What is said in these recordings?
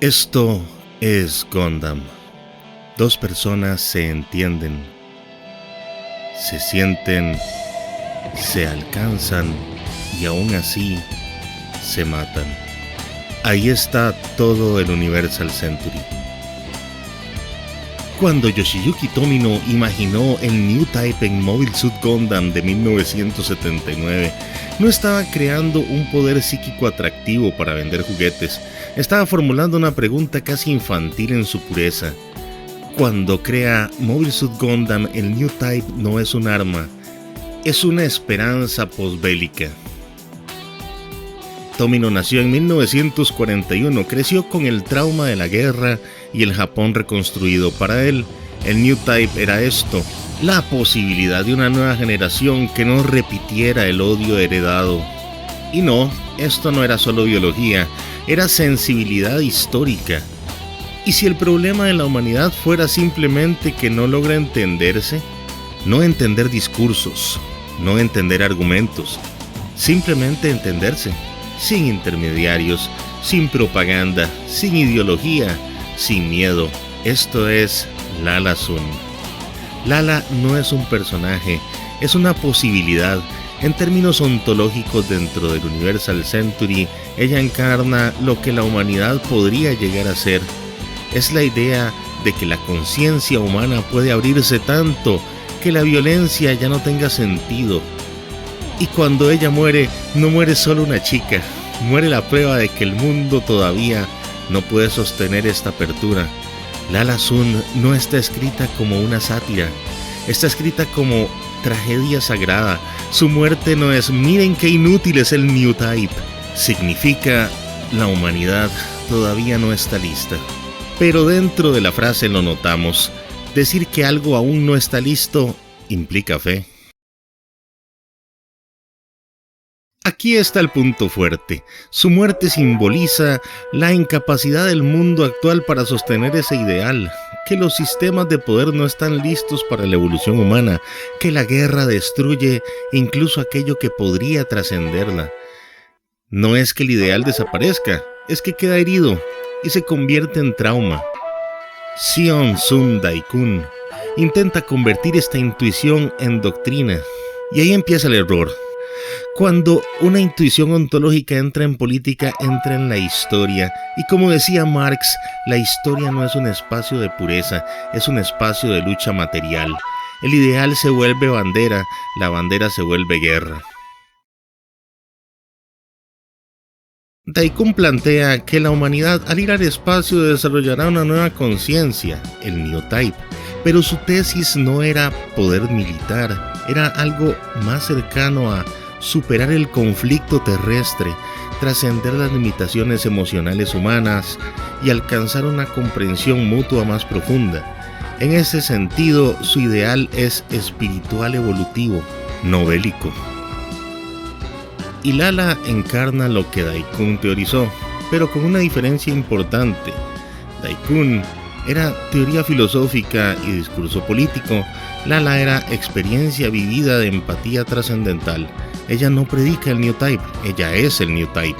Esto es Gundam. Dos personas se entienden, se sienten, se alcanzan y aún así se matan. Ahí está todo el Universal Century. Cuando Yoshiyuki Tomino imaginó el New Type en Mobile Suit Gundam de 1979, no estaba creando un poder psíquico atractivo para vender juguetes, estaba formulando una pregunta casi infantil en su pureza. Cuando crea Mobile Suit Gundam, el New Type no es un arma, es una esperanza posbélica. Tomino nació en 1941, creció con el trauma de la guerra y el Japón reconstruido. Para él, el New Type era esto, la posibilidad de una nueva generación que no repitiera el odio heredado. Y no, esto no era solo biología, era sensibilidad histórica. ¿Y si el problema de la humanidad fuera simplemente que no logra entenderse? No entender discursos, no entender argumentos, simplemente entenderse. Sin intermediarios, sin propaganda, sin ideología, sin miedo. Esto es Lala Sun. Lala no es un personaje, es una posibilidad. En términos ontológicos dentro del Universal Century, ella encarna lo que la humanidad podría llegar a ser. Es la idea de que la conciencia humana puede abrirse tanto que la violencia ya no tenga sentido. Y cuando ella muere, no muere solo una chica, muere la prueba de que el mundo todavía no puede sostener esta apertura. Lala Sun no está escrita como una sátira, está escrita como tragedia sagrada. Su muerte no es "miren qué inútil es el New Type", significa la humanidad todavía no está lista. Pero dentro de la frase lo notamos, decir que algo aún no está listo implica fe. Aquí está el punto fuerte. Su muerte simboliza la incapacidad del mundo actual para sostener ese ideal, que los sistemas de poder no están listos para la evolución humana, que la guerra destruye incluso aquello que podría trascenderla. No es que el ideal desaparezca, es que queda herido y se convierte en trauma. Sion Sum Daikun intenta convertir esta intuición en doctrina, y ahí empieza el error. Cuando una intuición ontológica entra en política, entra en la historia. Y como decía Marx, la historia no es un espacio de pureza, es un espacio de lucha material. El ideal se vuelve bandera, la bandera se vuelve guerra. Daikun plantea que la humanidad al ir al espacio desarrollará una nueva conciencia, el New Type. Pero su tesis no era poder militar, era algo más cercano a superar el conflicto terrestre, trascender las limitaciones emocionales humanas y alcanzar una comprensión mutua más profunda. En ese sentido, su ideal es espiritual evolutivo, no bélico. Y Lala encarna lo que Daikun teorizó, pero con una diferencia importante. Daikun era teoría filosófica y discurso político. Lala era experiencia vivida de empatía trascendental. Ella no predica el New Type, ella es el New Type.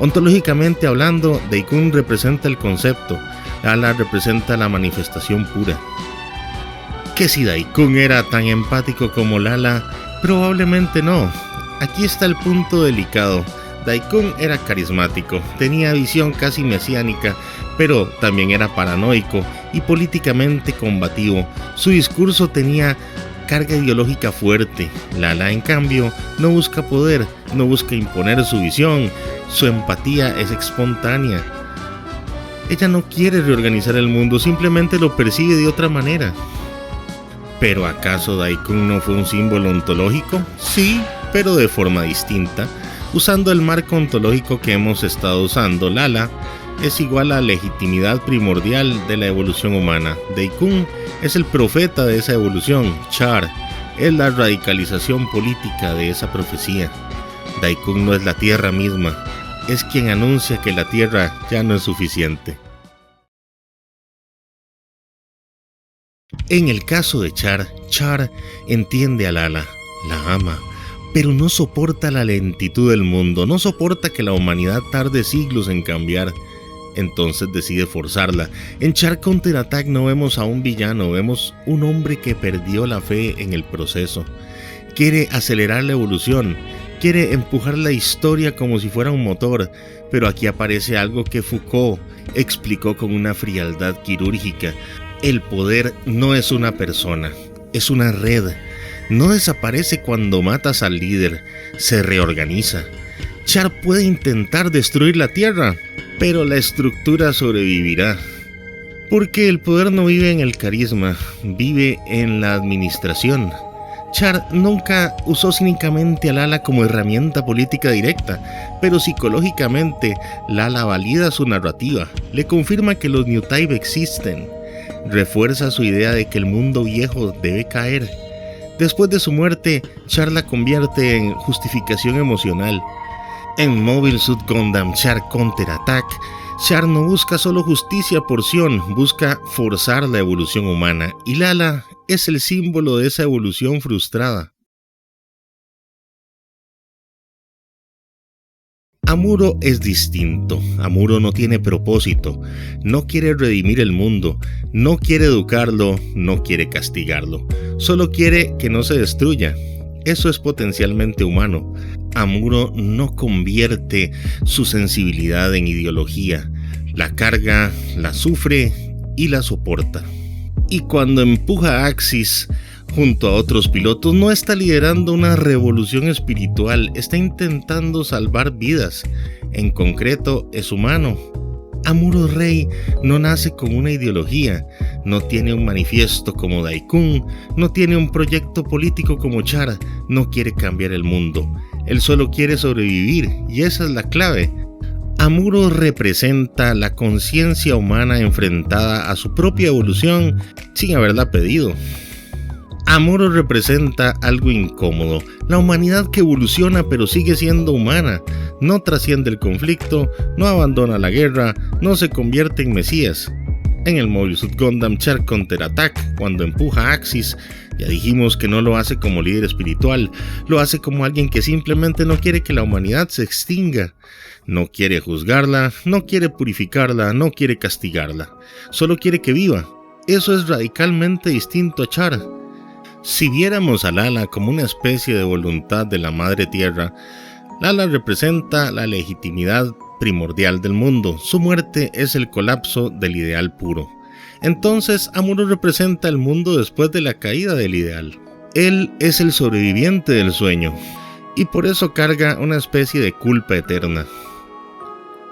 Ontológicamente hablando, Daikun representa el concepto, Lala representa la manifestación pura. ¿Que si Daikun era tan empático como Lala? Probablemente no. Aquí está el punto delicado. Daikun era carismático, tenía visión casi mesiánica, pero también era paranoico y políticamente combativo. Su discurso tenía carga ideológica fuerte. Lala, en cambio, no busca poder, no busca imponer su visión, su empatía es espontánea. Ella no quiere reorganizar el mundo, simplemente lo percibe de otra manera. ¿Pero acaso Daikun no fue un símbolo ontológico? Sí, pero de forma distinta. Usando el marco ontológico que hemos estado usando, Lala es igual a legitimidad primordial de la evolución humana. Daikun es el profeta de esa evolución. Char es la radicalización política de esa profecía. Daikun no es la tierra misma, es quien anuncia que la tierra ya no es suficiente. En el caso de Char, Char entiende a Lala, la ama, pero no soporta la lentitud del mundo, no soporta que la humanidad tarde siglos en cambiar. entonces decide forzarla. En Char Counter Attack no vemos a un villano, vemos un hombre que perdió la fe en el proceso. Quiere acelerar la evolución, quiere empujar la historia como si fuera un motor, pero aquí aparece algo que Foucault explicó con una frialdad quirúrgica. El poder no es una persona, es una red. No desaparece cuando matas al líder, se reorganiza. Char puede intentar destruir la Tierra, pero la estructura sobrevivirá. Porque el poder no vive en el carisma, vive en la administración. Char nunca usó cínicamente a Lala como herramienta política directa, pero psicológicamente Lala valida su narrativa, le confirma que los New Type existen, refuerza su idea de que el mundo viejo debe caer. Después de su muerte, Char la convierte en justificación emocional. En Mobile Suit Gundam Char Counter Attack, Char no busca solo justicia por Sion, busca forzar la evolución humana, y Lala es el símbolo de esa evolución frustrada. Amuro es distinto. Amuro no tiene propósito, no quiere redimir el mundo, no quiere educarlo, no quiere castigarlo, solo quiere que no se destruya. Eso es potencialmente humano. Amuro no convierte su sensibilidad en ideología, la carga, la sufre y la soporta. Y cuando empuja a Axis junto a otros pilotos, no está liderando una revolución espiritual, está intentando salvar vidas. En concreto, es humano. Amuro Rey no nace con una ideología, no tiene un manifiesto como Daikun, no tiene un proyecto político como Char, no quiere cambiar el mundo. Él solo quiere sobrevivir, y esa es la clave. Amuro representa la conciencia humana enfrentada a su propia evolución sin haberla pedido. Amuro representa algo incómodo, la humanidad que evoluciona pero sigue siendo humana, no trasciende el conflicto, no abandona la guerra, no se convierte en mesías. En el Mobile Suit Gundam Char Counter Attack, cuando empuja a Axis, ya dijimos que no lo hace como líder espiritual, lo hace como alguien que simplemente no quiere que la humanidad se extinga. No quiere juzgarla, no quiere purificarla, no quiere castigarla, solo quiere que viva. Eso es radicalmente distinto a Char. Si viéramos a Lala como una especie de voluntad de la Madre Tierra, Lala representa la legitimidad primordial del mundo. Su muerte es el colapso del ideal puro. Entonces, Amuro representa el mundo después de la caída del ideal. Él es el sobreviviente del sueño, y por eso carga una especie de culpa eterna.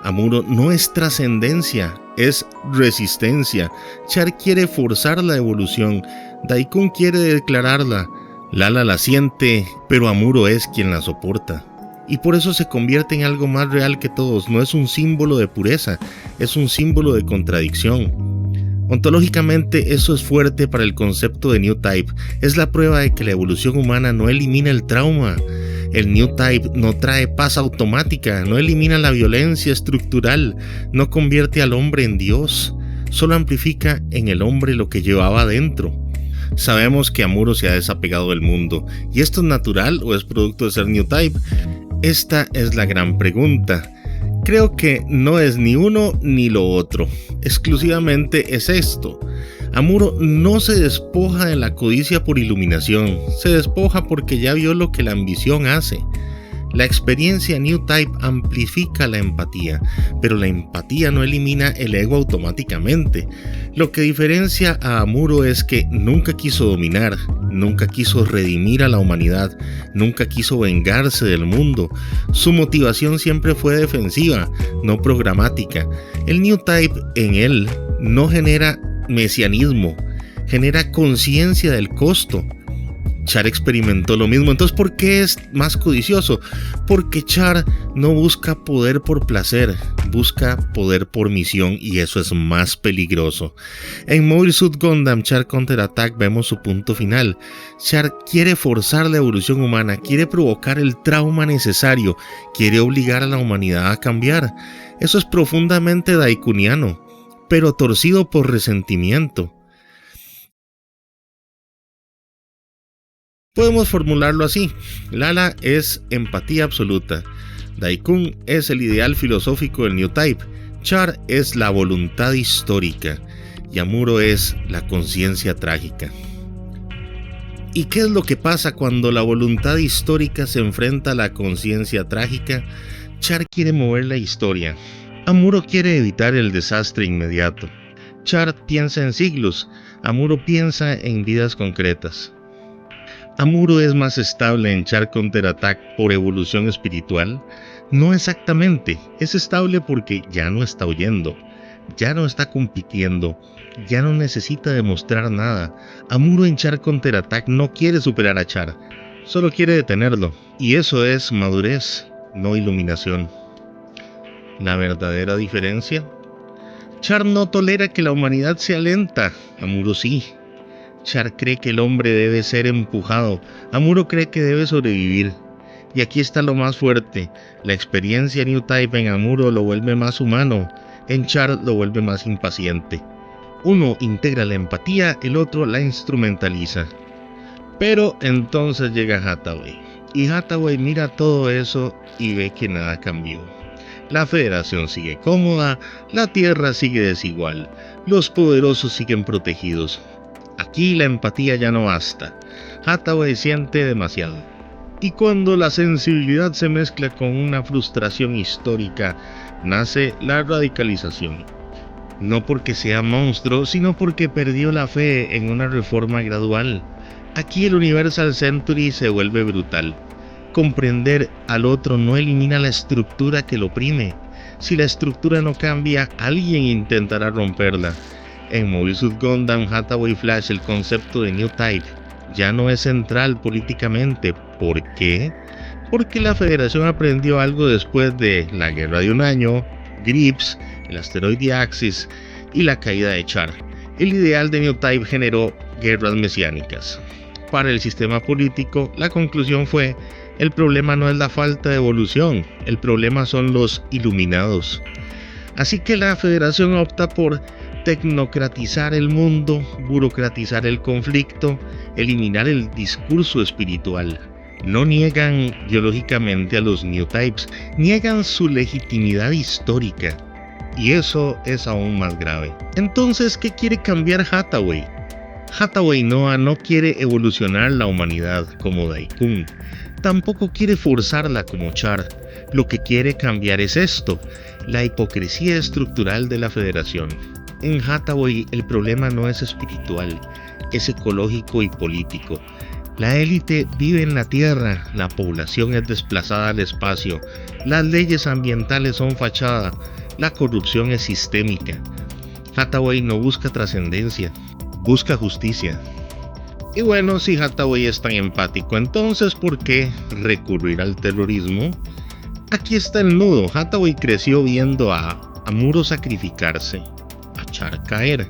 Amuro no es trascendencia, es resistencia. Char quiere forzar la evolución, Daikun quiere declararla, Lala la siente, pero Amuro es quien la soporta. Y por eso se convierte en algo más real que todos. No es un símbolo de pureza, es un símbolo de contradicción. Ontológicamente eso es fuerte para el concepto de New Type. Es la prueba de que la evolución humana no elimina el trauma. El New Type no trae paz automática, no elimina la violencia estructural, no convierte al hombre en Dios, solo amplifica en el hombre lo que llevaba adentro. Sabemos que Amuro se ha desapegado del mundo, ¿y esto es natural o es producto de ser New Type? Esta es la gran pregunta. Creo que no es ni uno ni lo otro, exclusivamente es esto. Amuro no se despoja de la codicia por iluminación, se despoja porque ya vio lo que la ambición hace. La experiencia New Type amplifica la empatía, pero la empatía no elimina el ego automáticamente. Lo que diferencia a Amuro es que nunca quiso dominar, nunca quiso redimir a la humanidad, nunca quiso vengarse del mundo. Su motivación siempre fue defensiva, no programática. El New Type en él no genera mesianismo, genera conciencia del costo. Char experimentó lo mismo. Entonces, ¿por qué es más codicioso? Porque Char no busca poder por placer, busca poder por misión, y eso es más peligroso. En Mobile Suit Gundam Char Counter Attack vemos su punto final. Char quiere forzar la evolución humana, quiere provocar el trauma necesario, quiere obligar a la humanidad a cambiar. Eso es profundamente daikuniano, pero torcido por resentimiento. Podemos formularlo así: Lala es empatía absoluta, Daikun es el ideal filosófico del New Type, Char es la voluntad histórica y Amuro es la conciencia trágica. ¿Y qué es lo que pasa cuando la voluntad histórica se enfrenta a la conciencia trágica? Char quiere mover la historia. Amuro quiere evitar el desastre inmediato. Char piensa en siglos. Amuro piensa en vidas concretas. Amuro es más estable en Char Counterattack por evolución espiritual. No exactamente, es estable porque ya no está huyendo, ya no está compitiendo, ya no necesita demostrar nada. Amuro en Char Counterattack no quiere superar a Char, solo quiere detenerlo, y eso es madurez, no iluminación. La verdadera diferencia: Char no tolera que la humanidad sea lenta, Amuro sí. Char cree que el hombre debe ser empujado, Amuro cree que debe sobrevivir. Y aquí está lo más fuerte: la experiencia New Type en Amuro lo vuelve más humano, en Char lo vuelve más impaciente. Uno integra la empatía, el otro la instrumentaliza. Pero entonces llega Hathaway, y Hathaway mira todo eso y ve que nada cambió. La Federación sigue cómoda, la Tierra sigue desigual, los poderosos siguen protegidos. Aquí la empatía ya no basta, Hathaway siente demasiado. Y cuando la sensibilidad se mezcla con una frustración histórica, nace la radicalización. No porque sea monstruo, sino porque perdió la fe en una reforma gradual. Aquí el Universal Century se vuelve brutal. Comprender al otro no elimina la estructura que lo oprime. Si la estructura no cambia, alguien intentará romperla. En Mobile Suit Gundam, Hathaway Flash, el concepto de New Type ya no es central políticamente. ¿Por qué? Porque la Federación aprendió algo después de la Guerra de un Año, Grips, el asteroide Axis y la caída de Char. El ideal de New Type generó guerras mesiánicas. Para el sistema político, la conclusión fue: el problema no es la falta de evolución, el problema son los iluminados. Así que la Federación opta por tecnocratizar el mundo, burocratizar el conflicto, eliminar el discurso espiritual. No niegan biológicamente a los New Types, niegan su legitimidad histórica. Y eso es aún más grave. Entonces, ¿qué quiere cambiar Hathaway? Hathaway Noah no quiere evolucionar la humanidad como Daikun. Tampoco quiere forzarla como Char. Lo que quiere cambiar es esto: la hipocresía estructural de la Federación. En Hathaway el problema no es espiritual, es ecológico y político. La élite vive en la Tierra, la población es desplazada al espacio, las leyes ambientales son fachada, la corrupción es sistémica. Hathaway no busca trascendencia, busca justicia. Y bueno, si Hathaway es tan empático, entonces ¿por qué recurrir al terrorismo? Aquí está el nudo. Hathaway creció viendo a Amuro sacrificarse, a Char caer,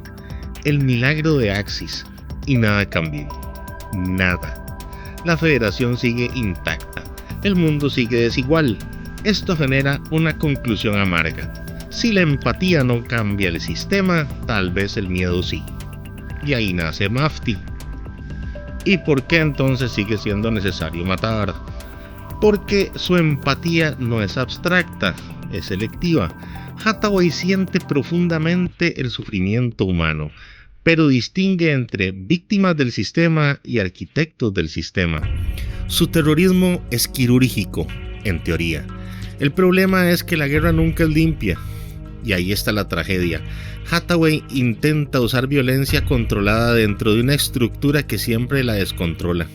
el milagro de Axis, y nada cambió. Nada. La Federación sigue intacta, el mundo sigue desigual. Esto genera una conclusión amarga: si la empatía no cambia el sistema, tal vez el miedo sí. Y ahí nace Mafti. ¿Y por qué entonces sigue siendo necesario matar? Porque su empatía no es abstracta, es selectiva. Hathaway siente profundamente el sufrimiento humano, pero distingue entre víctimas del sistema y arquitectos del sistema. Su terrorismo es quirúrgico, en teoría. El problema es que la guerra nunca es limpia, y ahí está la tragedia. Hathaway intenta usar violencia controlada dentro de una estructura que siempre la descontrola.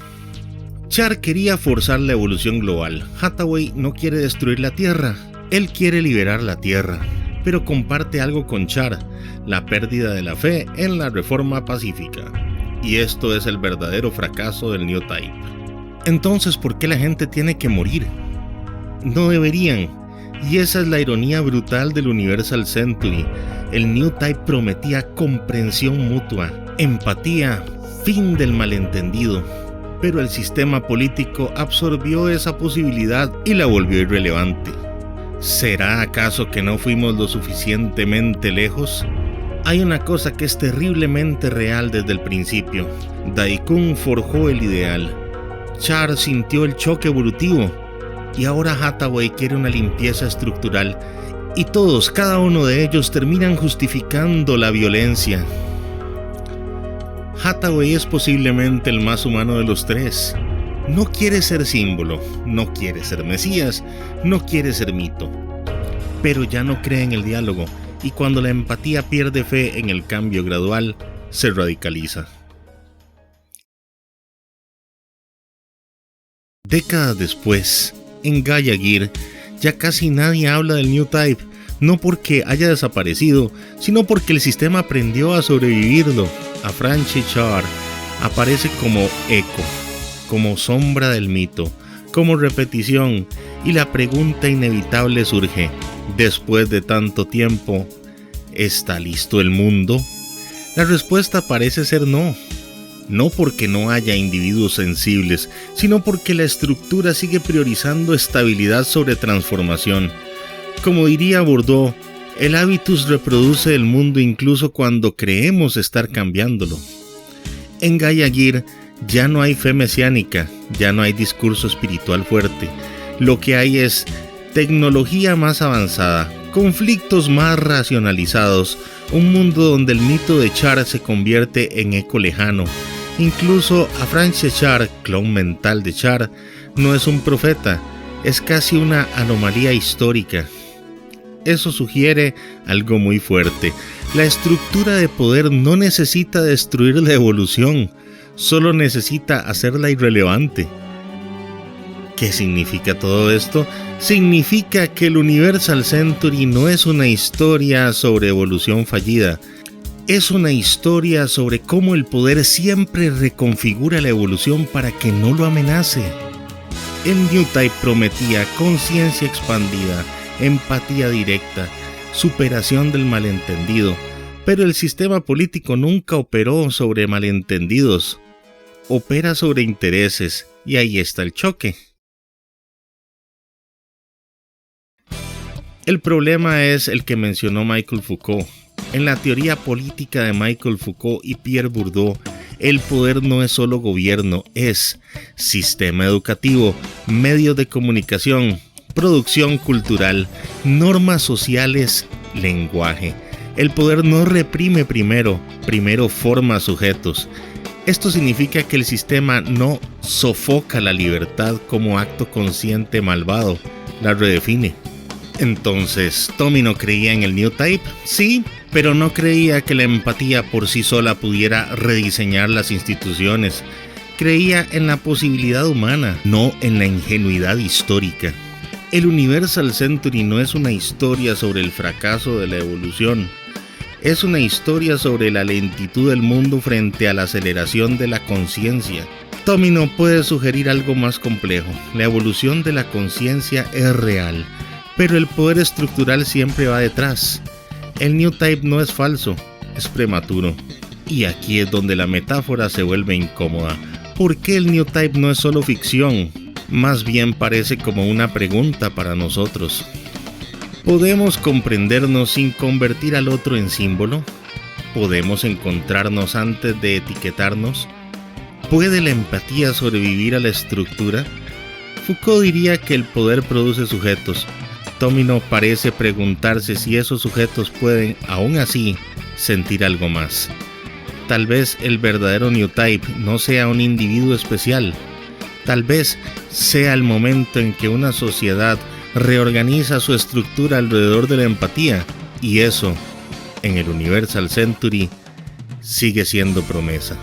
Char quería forzar la evolución global. Hathaway no quiere destruir la Tierra, él quiere liberar la Tierra, pero comparte algo con Char: la pérdida de la fe en la reforma pacífica. Y esto es el verdadero fracaso del New Type. Entonces, ¿por qué la gente tiene que morir? No deberían. Y esa es la ironía brutal del Universal Century. El New Type prometía comprensión mutua, empatía, fin del malentendido. Pero el sistema político absorbió esa posibilidad y la volvió irrelevante. ¿Será acaso que no fuimos lo suficientemente lejos? Hay una cosa que es terriblemente real desde el principio. Daikun forjó el ideal. Char sintió el choque evolutivo. Y ahora Hathaway quiere una limpieza estructural. Y todos, cada uno de ellos, terminan justificando la violencia. Hathaway es posiblemente el más humano de los tres. No quiere ser símbolo, no quiere ser mesías, no quiere ser mito. Pero ya no cree en el diálogo, y cuando la empatía pierde fe en el cambio gradual, se radicaliza. Décadas después, en Gaia Gear, ya casi nadie habla del New Type, no porque haya desaparecido, sino porque el sistema aprendió a sobrevivirlo. A Franchi Char aparece como eco, como sombra del mito, como repetición, y la pregunta inevitable surge: después de tanto tiempo, ¿está listo el mundo? La respuesta parece ser no. No porque no haya individuos sensibles, sino porque la estructura sigue priorizando estabilidad sobre transformación. Como diría Bourdieu, el hábitus reproduce el mundo incluso cuando creemos estar cambiándolo. En Gaia Gear ya no hay fe mesiánica, ya no hay discurso espiritual fuerte. Lo que hay es tecnología más avanzada, conflictos más racionalizados, un mundo donde el mito de Char se convierte en eco lejano. Incluso a Francis Char, clon mental de Char, no es un profeta, es casi una anomalía histórica. Eso sugiere algo muy fuerte. La estructura de poder no necesita destruir la evolución, solo necesita hacerla irrelevante. ¿Qué significa todo esto? Significa que el Universal Century no es una historia sobre evolución fallida. Es una historia sobre cómo el poder siempre reconfigura la evolución para que no lo amenace. El New Type prometía conciencia expandida, empatía directa, superación del malentendido, pero el sistema político nunca operó sobre malentendidos, opera sobre intereses, y ahí está el choque. El problema es el que mencionó Michael Foucault. En la teoría política de Michael Foucault y Pierre Bourdieu, el poder no es solo gobierno, es sistema educativo, medios de comunicación, producción cultural, normas sociales, lenguaje. El poder no reprime primero forma sujetos. Esto significa que el sistema no sofoca la libertad como acto consciente malvado, la redefine. Entonces, ¿Tomino creía en el New Type? Sí, pero no creía que la empatía por sí sola pudiera rediseñar las instituciones. Creía en la posibilidad humana, no en la ingenuidad histórica. El Universal Century no es una historia sobre el fracaso de la evolución. Es una historia sobre la lentitud del mundo frente a la aceleración de la conciencia. Tomino puede sugerir algo más complejo. La evolución de la conciencia es real, pero el poder estructural siempre va detrás. El New Type no es falso, es prematuro. Y aquí es donde la metáfora se vuelve incómoda. ¿Por qué el New Type no es solo ficción? Más bien parece como una pregunta para nosotros. ¿Podemos comprendernos sin convertir al otro en símbolo? ¿Podemos encontrarnos antes de etiquetarnos? ¿Puede la empatía sobrevivir a la estructura? Foucault diría que el poder produce sujetos. Tomino parece preguntarse si esos sujetos pueden, aún así, sentir algo más. Tal vez el verdadero New Type no sea un individuo especial. Tal vez sea el momento en que una sociedad reorganiza su estructura alrededor de la empatía, y eso, en el Universal Century, sigue siendo promesa.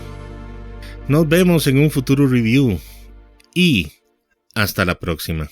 Nos vemos en un futuro review y hasta la próxima.